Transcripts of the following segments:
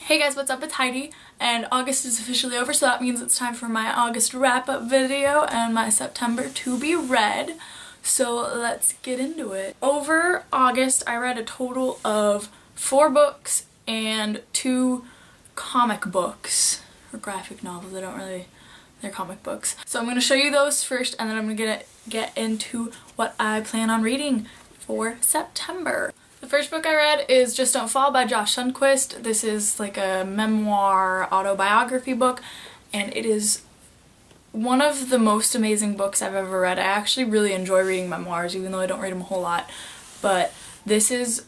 Hey guys, what's up? It's Heidi, and August is officially over, so that means it's time for my August wrap-up video and my September to be read. So let's get into it. Over August, I read a total of 4 books and 2 comic books, or graphic novels. They're comic books. So I'm going to show you those first, and then I'm going to get into what I plan on reading for September. The first book I read is Just Don't Fall by Josh Sundquist. This is like a memoir autobiography book, and it is one of the most amazing books I've ever read. I actually really enjoy reading memoirs, even though I don't read them a whole lot, but this is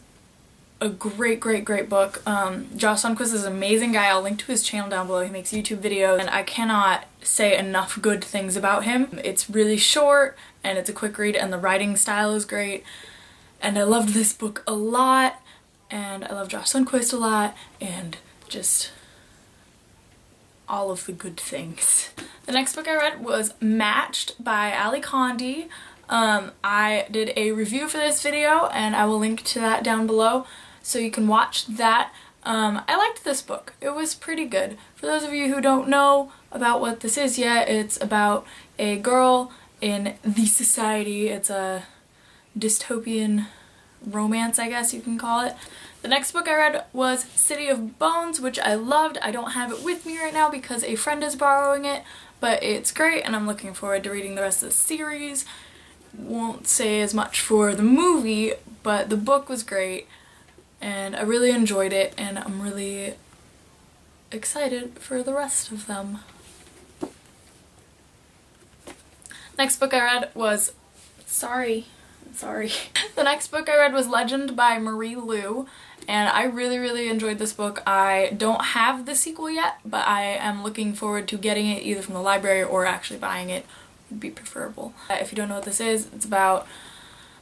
a great book. Josh Sundquist is an amazing guy. I'll link to his channel down below. He makes YouTube videos, and I cannot say enough good things about him. It's really short, and it's a quick read, and the writing style is great. And I loved this book a lot, and I love Josh Sundquist a lot, and just all of the good things. The next book I read was Matched by Ali Condi. I did a review for this video, and I will link to that down below so you can watch that. I liked this book. It was pretty good. For those of you who don't know about what this is yet, it's about a girl in the society. It's a dystopian romance, I guess you can call it. The next book I read was City of Bones, which I loved. I don't have it with me right now because a friend is borrowing it, but it's great and I'm looking forward to reading the rest of the series. Won't say as much for the movie, but the book was great and I really enjoyed it, and I'm really excited for the rest of them. Next book I read was Sorry. The next book I read was Legend by Marie Lu, and I really enjoyed this book. I don't have the sequel yet, but I am looking forward to getting it either from the library or actually buying it would be preferable. If you don't know what this is, it's about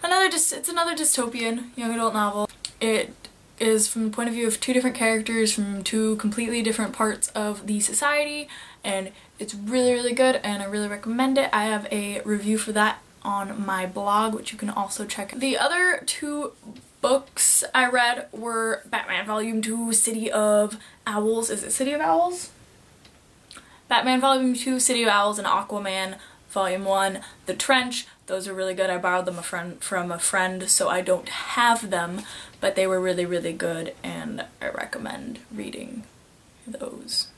another dystopian young adult novel. It is from the point of view of 2 different characters from 2 completely different parts of the society, and it's really good, and I really recommend it. I have a review for that on my blog, which you can also check out. The other 2 books I read were Batman Volume 2, City of Owls. Is it City of Owls? Batman Volume 2, City of Owls, and Aquaman Volume 1, The Trench. Those are really good. I borrowed them from a friend, so I don't have them, but they were really good, and I recommend reading those.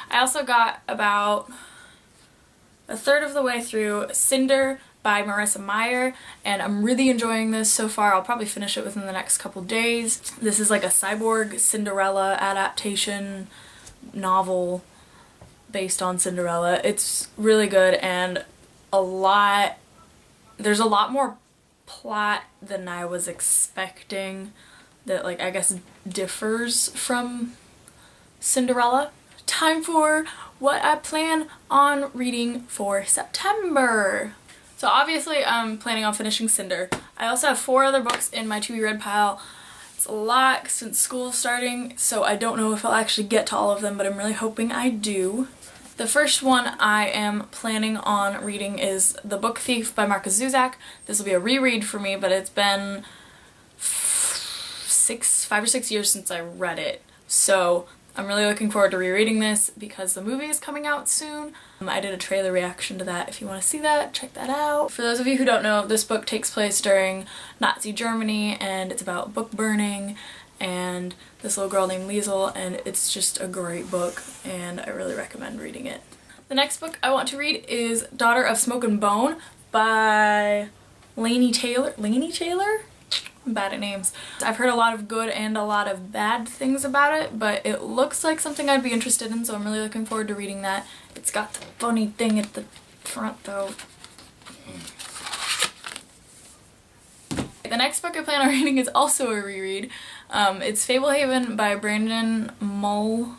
I also got about a third of the way through Cinder by Marissa Meyer, and I'm really enjoying this so far. I'll probably finish it within the next couple days. This is like a cyborg Cinderella adaptation novel based on Cinderella. It's really good, and there's a lot more plot than I was expecting that, like, I guess differs from Cinderella. Time for what I plan on reading for September. So obviously I'm planning on finishing Cinder. I also have 4 other books in my to-be-read pile. It's a lot since school's starting, so I don't know if I'll actually get to all of them, but I'm really hoping I do. The first one I am planning on reading is The Book Thief by Marcus Zuzak. This will be a reread for me, but it's been 5 or 6 years since I read it, so I'm really looking forward to rereading this because the movie is coming out soon. I did a trailer reaction to that. If you want to see that, check that out. For those of you who don't know, this book takes place during Nazi Germany, and it's about book burning and this little girl named Liesel, and it's just a great book, and I really recommend reading it. The next book I want to read is Daughter of Smoke and Bone by Laini Taylor. Laini Taylor? I'm bad at names. I've heard a lot of good and a lot of bad things about it, but it looks like something I'd be interested in, so I'm really looking forward to reading that. It's got the funny thing at the front though. The next book I plan on reading is also a reread. It's Fablehaven by Brandon Mull.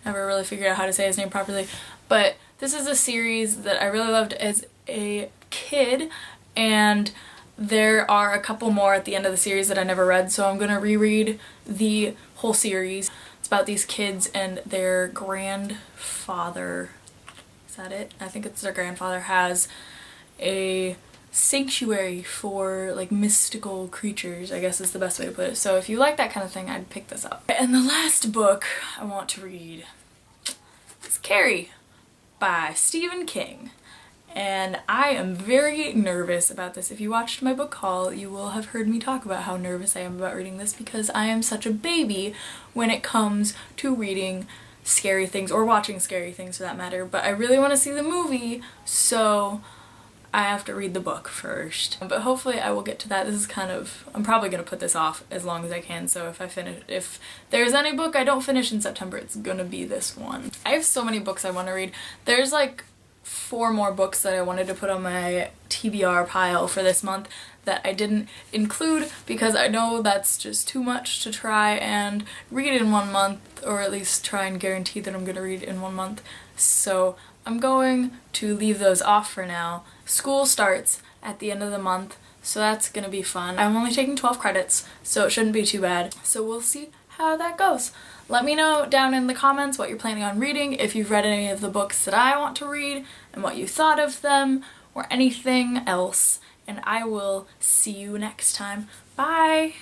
Never really figured out how to say his name properly, but this is a series that I really loved as a kid, and there are a couple more at the end of the series that I never read, so I'm gonna reread the whole series. It's about these kids and their grandfather. Is that it? I think it's their grandfather has a sanctuary for like mystical creatures, I guess is the best way to put it. So if you like that kind of thing, I'd pick this up. And the last book I want to read is Carrie by Stephen King. And I am very nervous about this. If you watched my book haul, you will have heard me talk about how nervous I am about reading this because I am such a baby when it comes to reading scary things, or watching scary things for that matter, but I really want to see the movie, so I have to read the book first. But hopefully I will get to that. This is kind of, I'm probably going to put this off as long as I can, so if there's any book I don't finish in September, it's gonna be this one. I have so many books I want to read. There's like 4 more books that I wanted to put on my TBR pile for this month that I didn't include because I know that's just too much to try and read in 1 month, or at least try and guarantee that I'm gonna read in 1 month. So I'm going to leave those off for now. School starts at the end of the month, so that's gonna be fun. I'm only taking 12 credits, so it shouldn't be too bad. So we'll see how that goes. Let me know down in the comments what you're planning on reading, if you've read any of the books that I want to read, and what you thought of them, or anything else. And I will see you next time. Bye!